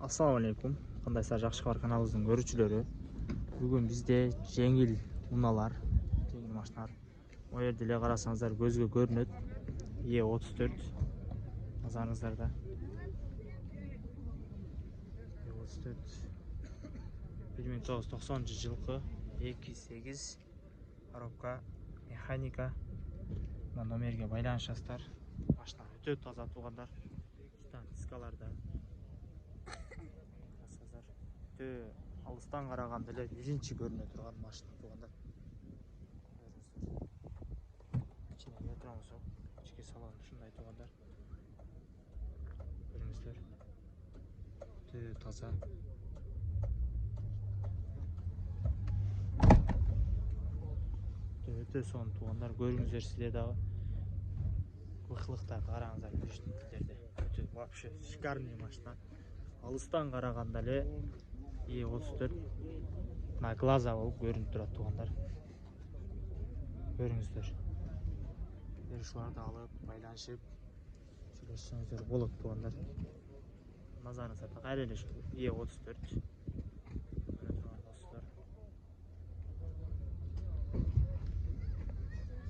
Assalamu alaikum. Кандайсыздар, жакшы бар каналыбыздын көрүүчүлөрү. Бүгүн бизде жеңил унаалар, жеңил машиналар. О жерде эле карасаңыздар көзгө көрүнөт. E34 назарыңыздарда. E34 1990 жылкы 2.8 коробка механика. Мына номерге байланышасыздар. Машина өтө таза туугандар. Үстөн дискаларда. Алыстан караганда эле биринчи көрүнө турган машина туугандар. Ичине кире турабыз. Ички салон ушундай туугандар. Көрүңүздөр. Өтө таза. Өтө сонун туугандар. Көрүңүздөр сиздер дагы. Кылыктарды караңыздар биринчилерде. Өтө вообще шикарный машина. Алыстан караганда эле E34 на глаза болуп көрүнүп турат туугандар. Көрүңүздөр. Ушуларды алып, байланышып сүйлөшсөңүздөр болот туугандар. Назарыңыздарда кайра эле E34 көрө турган болсуздар.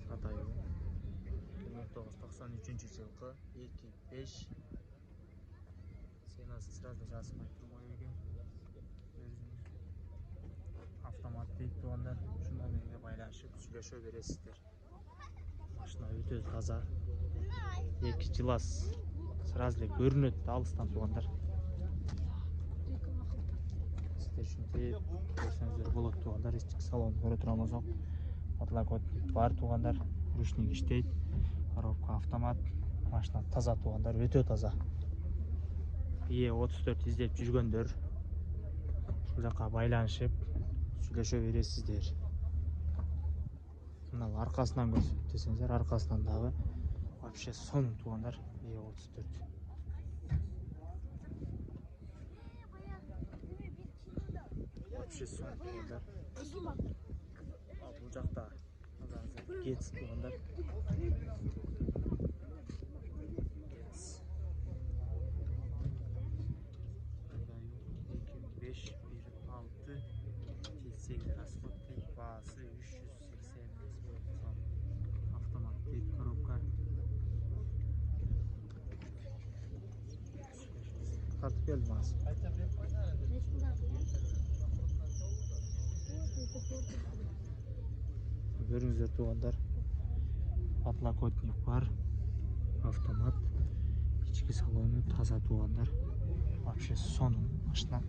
Сатайы 1993-жылкы 2.5 ценасы сразу жазылмай турган экен. Автомат дейт туугандар. Ушул номерге байланышып сүйлөшө бересиздер. Машина өтө таза. Эки жылас сразу эле көрүнөт алыстан туугандар. Сиздер ушинтип көрсөңүздөр болот туугандар. Ички салон көрө турабыз. Подлокотник бар туугандар. Ручник иштейт. Коробка автомат. Машина таза туугандар, өтө таза. E34 издеп жүргөндөр ушул жака байланышып сүйлөшө бересиздер. Мына аркасынан көрсөт десеңиздер, аркасынан дагы вообще сонун туугандар. E34 вообще сонун туугандар. Бул жакта Гец туугандар. Баасы 380 сом. Автомат дейт коробка. Тартып келди мас. Көрүңүздөр туугандар. Подлокотник бар. Автомат. Ички салону таза туугандар. Вообще сонун машина.